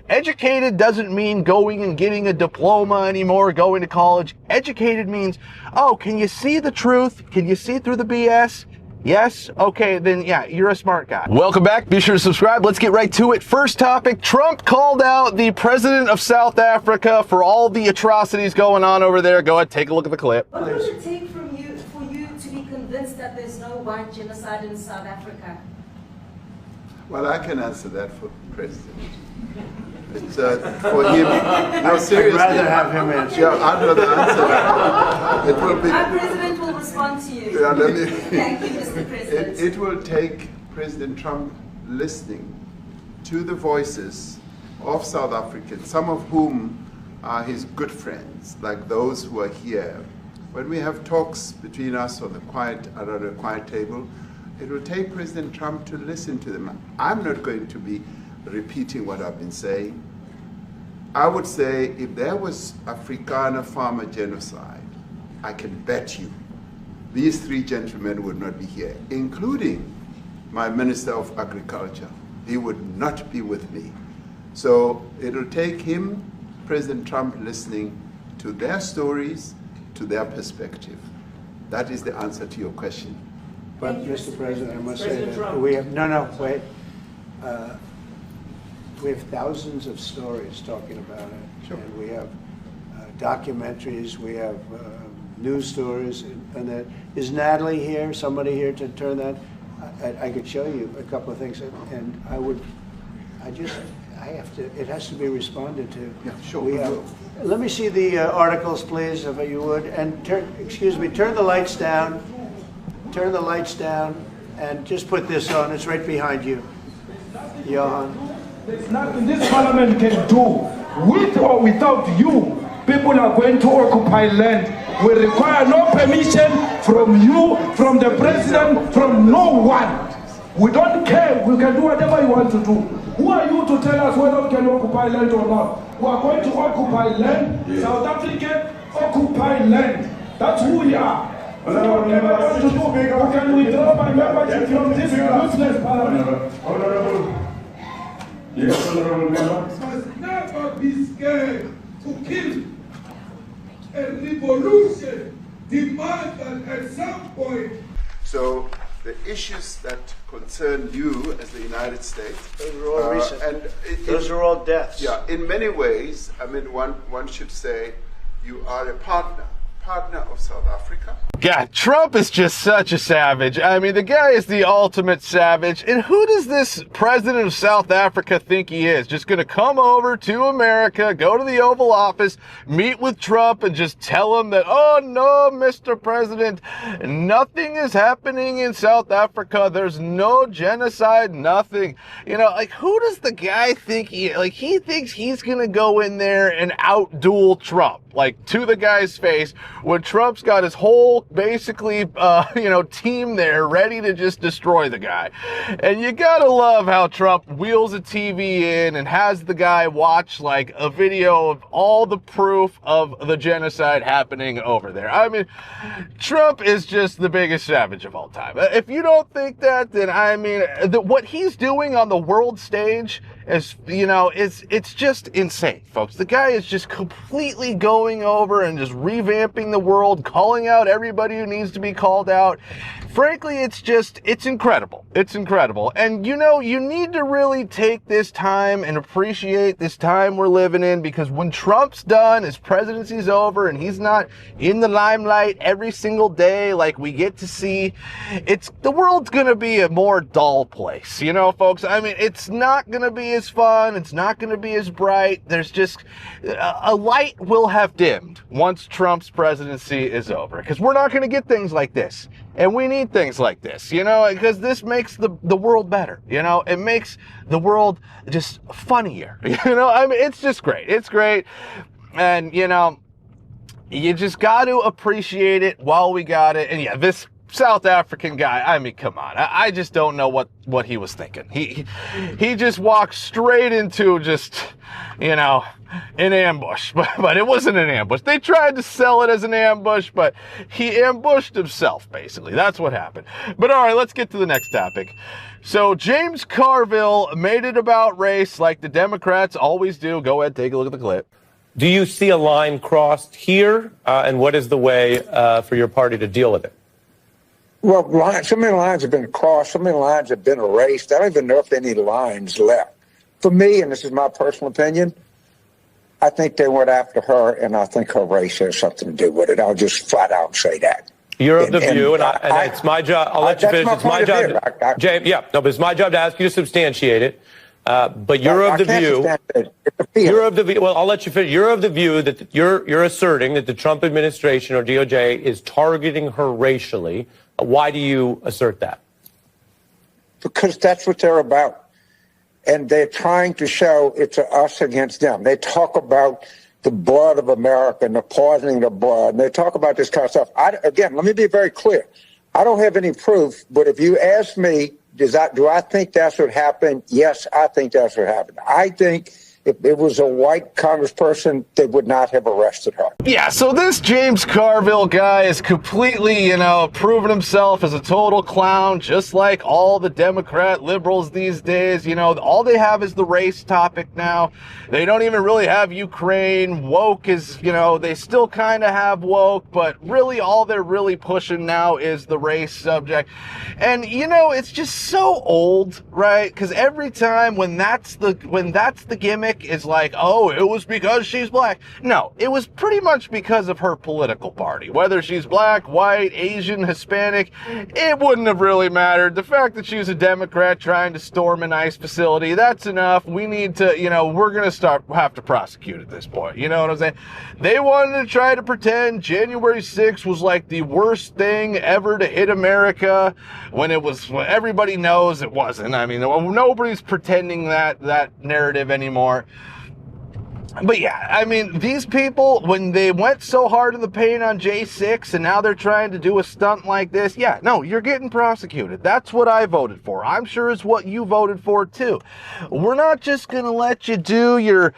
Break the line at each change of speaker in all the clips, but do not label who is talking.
Educated doesn't mean going and getting a diploma anymore, going to college. Educated means, oh, can you see the truth? Can you see through the BS? Yes? Okay, then yeah, you're a smart guy. Welcome back. Be sure to subscribe. Let's get right to it. First topic, Trump called out the president of South Africa for all the atrocities going on over there. Go ahead, take a look at the clip.
What would it take for you to be convinced that there's no white genocide in South Africa?
Well, I can answer that for the president. It's for him. No, seriously.
I'd rather have him answer.
Yeah, I'd rather answer that. It will be.
Our president will respond to you.
Yeah, let me,
Thank you, Mr. President.
It will take President Trump listening to the voices of South Africans, some of whom are his good friends, like those who are here. When we have talks between us on the around a quiet table, it will take President Trump to listen to them. I'm not going to be repeating what I've been saying. I would say if there was Afrikaner farmer genocide, I can bet you these three gentlemen would not be here, including my Minister of Agriculture. He would not be with me. So it'll take him, President Trump, listening to their stories, to their perspective. That is the answer to your question.
But Mr. President, I must say that
Trump.
we have, wait. We have thousands of stories talking about it.
Sure.
And we have documentaries, we have news stories, and that. Is Natalie here, somebody here to turn that? I could show you a couple of things, and it has to be responded to.
Yeah, sure.
Let me see the articles, please, if you would, and turn the lights down. Turn the lights down, and just put this on. It's right behind you, Johan.
There's nothing this parliament can do. With or without you, people are going to occupy land. We require no permission from you, from the president, from no one. We don't care. We can do whatever you want to do. Who are you to tell us whether we can occupy land or not? We are going to occupy land. Yeah. South Africa occupy land. That's who we are. We don't care what to do. We can withdraw my membership from this useless parliament. Honorable. Yes, honorable member.
Must never be scared to kill. A revolution demands that at some point.
So the issues that concern you as the United States,
Those are all recent.
and
Those are all deaths.
Yeah, in many ways, I mean, one should say you are a partner of South Africa.
God, Trump is just such a savage. I mean, the guy is the ultimate savage. And who does this president of South Africa think he is? Just going to come over to America, go to the Oval Office, meet with Trump, and just tell him that, oh, no, Mr. President, nothing is happening in South Africa. There's no genocide, nothing. You know, like, who does the guy think he thinks he's going to go in there and outduel Trump, like, to the guy's face, when Trump's got his whole basically, team there ready to just destroy the guy. And you gotta love how Trump wheels a TV in and has the guy watch like a video of all the proof of the genocide happening over there. I mean, Trump is just the biggest savage of all time. If you don't think that, then I mean, what he's doing on the world stage is, it's just insane, folks. The guy is just completely going over and just revamping the world, calling out everybody who needs to be called out. Frankly, it's incredible. It's incredible. And you need to really take this time and appreciate this time we're living in, because when Trump's done, his presidency's over, and he's not in the limelight every single day like we get to see, the world's gonna be a more dull place, folks. I mean, it's not gonna be as fun, it's not gonna be as bright. There's just a light will have dimmed once Trump's presidency is over, because we're not gonna get things like this. And we need things like this, because this makes the world better, it makes the world just funnier, I mean, it's just great. It's great. And, you just got to appreciate it while we got it. And yeah, this South African guy, I mean, come on. I just don't know what he was thinking. He just walked straight into just, you know, an ambush. But it wasn't an ambush. They tried to sell it as an ambush, but he ambushed himself, basically. That's what happened. But all right, let's get to the next topic. So James Carville made it about race like the Democrats always do. Go ahead, take a look at the clip.
Do you see a line crossed here? And what is the way for your party to deal with it?
Well, so many lines have been crossed, so many lines have been erased. I don't even know if there are any lines left. For me, and this is my personal opinion, I think they went after her, and I think her race has something to do with it. I'll just flat out say that.
You're of the view, and it's my job. I'll let you finish. It's my job, James. Yeah, no, but it's my job to ask you to substantiate it. But you're of the view. You're of the view. Well, I'll let you finish. You're of the view that you're asserting that the Trump administration or DOJ is targeting her racially. Why do you assert that?
Because that's what they're about. And they're trying to show it's us against them. They talk about the blood of America and the poisoning of blood. And they talk about this kind of stuff. Again, let me be very clear. I don't have any proof, but if you ask me, do I think that's what happened? Yes, I think that's what happened. I think if it was a white congressperson, they would not have arrested her.
Yeah, so this James Carville guy is completely, you know, proven himself as a total clown, just like all the Democrat liberals these days. You know, all they have is the race topic now. They don't even really have Ukraine. Woke is, you know, they still kind of have woke, but really all they're really pushing now is the race subject. And, you know, it's just so old, right? Because every time when that's the gimmick, is like, oh, it was because she's black. No, it was pretty much because of her political party. Whether she's black, white, Asian, Hispanic, it wouldn't have really mattered. The fact that she was a Democrat trying to storm an ICE facility, that's enough. We need to, you know, we're going to have to prosecute at this point. You know what I'm saying? They wanted to try to pretend January 6th was like the worst thing ever to hit America when everybody knows it wasn't. I mean, nobody's pretending that narrative anymore. But yeah, I mean, these people, when they went so hard in the paint on J6 and now they're trying to do a stunt like this, yeah, no, you're getting prosecuted. That's what I voted for. I'm sure it's what you voted for too. We're not just going to let you do your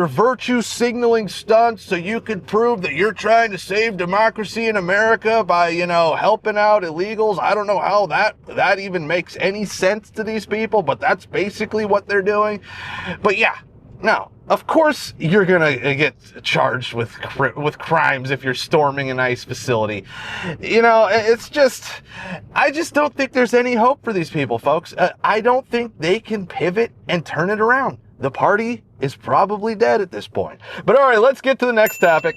virtue signaling stunts so you can prove that you're trying to save democracy in America by, helping out illegals. I don't know how that even makes any sense to these people, but that's basically what they're doing. But yeah, no. Of course you're going to get charged with crimes if you're storming an ICE facility. It's just, I just don't think there's any hope for these people, folks. I don't think they can pivot and turn it around. The party is probably dead at this point. But all right, let's get to the next topic.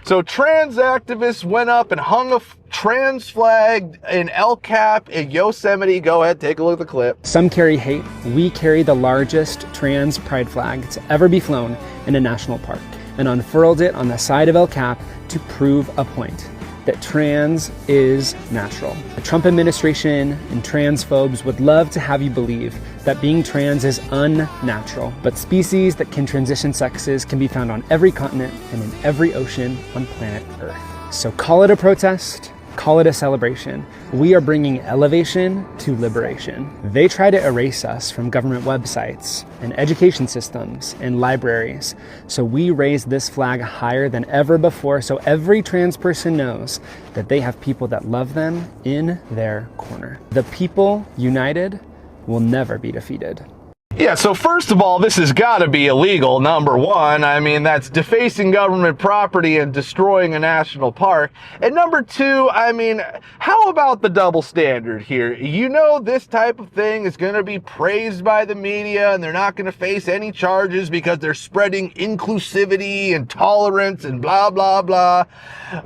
So trans activists went up and hung a trans flag in El Cap in Yosemite. Go ahead, take a look at the clip.
Some carry hate. We carry the largest trans pride flag to ever be flown in a national park and unfurled it on the side of El Cap to prove a point that trans is natural. The Trump administration and transphobes would love to have you believe that being trans is unnatural, but species that can transition sexes can be found on every continent and in every ocean on planet Earth. So call it a protest, call it a celebration. We are bringing elevation to liberation. They try to erase us from government websites and education systems and libraries. So we raise this flag higher than ever before so every trans person knows that they have people that love them in their corner. The people united will never be defeated.
Yeah, so first of all, this has got to be illegal, number one. I mean, that's defacing government property and destroying a national park. And number two, I mean, how about the double standard here? This type of thing is going to be praised by the media and they're not going to face any charges because they're spreading inclusivity and tolerance and blah, blah, blah.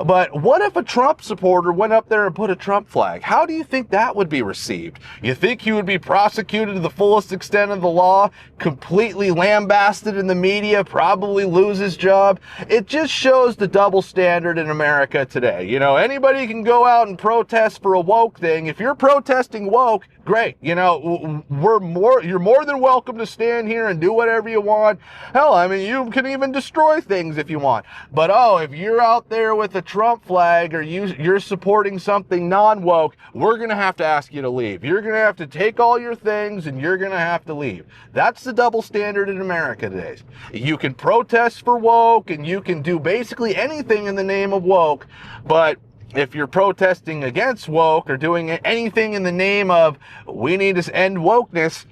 But what if a Trump supporter went up there and put a Trump flag? How do you think that would be received? You think he would be prosecuted to the fullest extent of the law, completely lambasted in the media, probably lose his job. It just shows the double standard in America today. You know, anybody can go out and protest for a woke thing. If you're protesting woke, great. You know, you're more than welcome to stand here and do whatever you want. Hell, I mean, you can even destroy things if you want. But if you're out there with a Trump flag or you're supporting something non-woke, we're going to have to ask you to leave. You're going to have to take all your things and you're going to have to leave. That's the double standard in America today. You can protest for woke and you can do basically anything in the name of woke, but if you're protesting against woke or doing anything in the name of we need to end wokeness,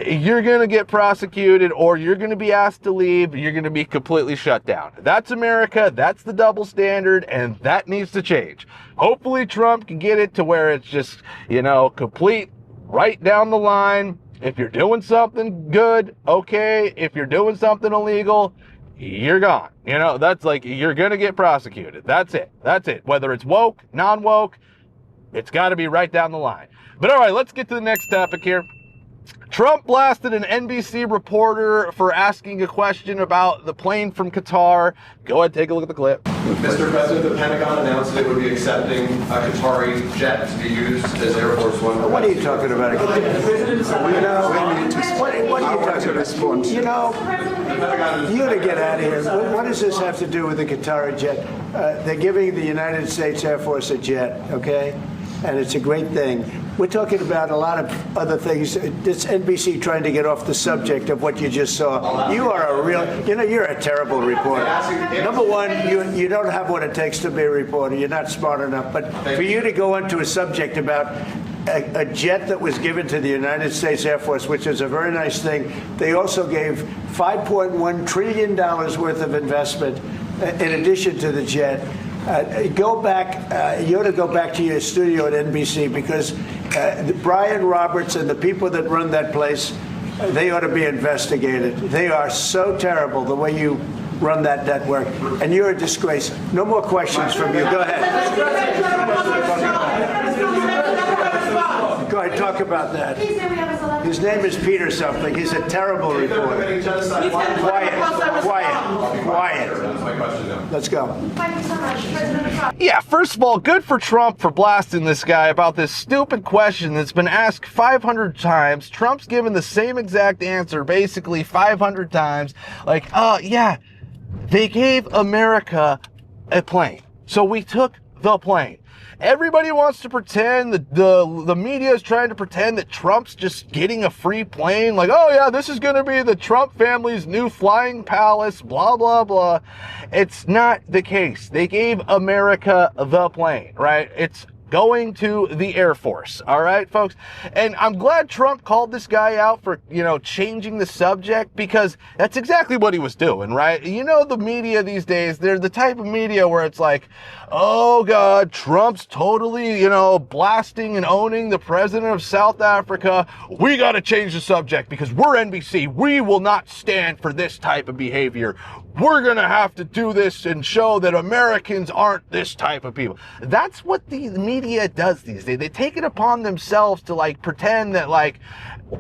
you're going to get prosecuted or you're going to be asked to leave. You're going to be completely shut down. That's America. That's the double standard, and that needs to change. Hopefully Trump can get it to where it's just, you know, complete right down the line. If you're doing something good, okay. If you're doing something illegal, you're gone. You know, that's like, you're going to get prosecuted. That's it. That's it. Whether it's woke, non-woke, it's got to be right down the line. But all right, let's get to the next topic here. Trump blasted an NBC reporter for asking a question about the plane from Qatar. Go ahead, take a look at the clip.
Mr. President, the Pentagon announced it would be accepting a Qatari jet to be used as Air Force One.
What are you talking about?
What are you talking about?
You know, you got to get out of here. What does this have to do with the Qatari jet? They're giving the United States Air Force a jet, okay? And it's a great thing. We're talking about a lot of other things. It's NBC trying to get off the subject of what you just saw. You are a real, you know, you're a terrible reporter. Number one, you don't have what it takes to be a reporter. You're not smart enough. But for you to go into a subject about a jet that was given to the United States Air Force, which is a very nice thing. They also gave $5.1 trillion worth of investment in addition to the jet. Go back, you ought to go back to your studio at NBC because Brian Roberts and the people that run that place, they ought to be investigated. They are so terrible the way you run that network, and you're a disgrace. No more questions from you. Go ahead. Go ahead, talk about that. His name is Peter something. He's a terrible reporter. Quiet. Let's go.
Yeah, first of all, good for Trump for blasting this guy about this stupid question that's been asked 500 times. Trump's given the same exact answer basically 500 times. Like, yeah, they gave America a plane. So we took the plane. Everybody wants to pretend that the media is trying to pretend that Trump's just getting a free plane. Like, oh yeah, this is going to be the Trump family's new flying palace, blah, blah, blah. It's not the case. They gave America the plane, right? It's going to the Air Force. All right, folks. And I'm glad Trump called this guy out for, you know, changing the subject because that's exactly what he was doing, right? You know, the media these days, they're the type of media where it's like, oh God, Trump's totally, you know, blasting and owning the president of South Africa. We got to change the subject because we're NBC. We will not stand for this type of behavior. We're going to have to do this and show that Americans aren't this type of people. That's what the media does these days. They take it upon themselves to like pretend that like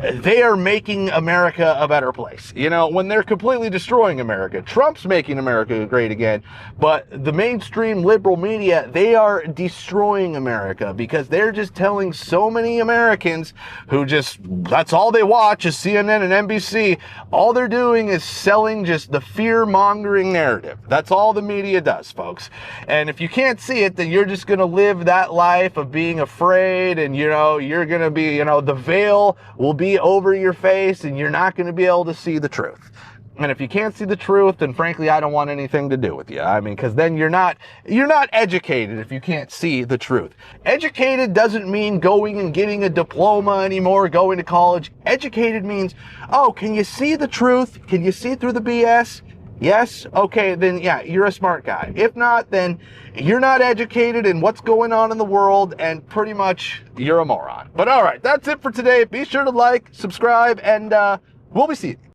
they are making America a better place, you know, when they're completely destroying America. Trump's making America great again, but the mainstream liberal media, they are destroying America because they're just telling so many Americans who just, that's all they watch is CNN and NBC. All they're doing is selling just the fear-mongering narrative. That's all the media does, folks. And if you can't see it, then you're just going to live that life of being afraid and, you know, you're going to be, you know, the veil will be over your face and you're not going to be able to see the truth. And if you can't see the truth, then frankly, I don't want anything to do with you. I mean, because then you're not educated if you can't see the truth. Educated doesn't mean going and getting a diploma anymore, going to college. Educated means, oh, can you see the truth? Can you see through the BS? Yes? Okay, then yeah, you're a smart guy. If not, then you're not educated in what's going on in the world and pretty much you're a moron. But all right, that's it for today. Be sure to like, subscribe, and we'll be seeing you.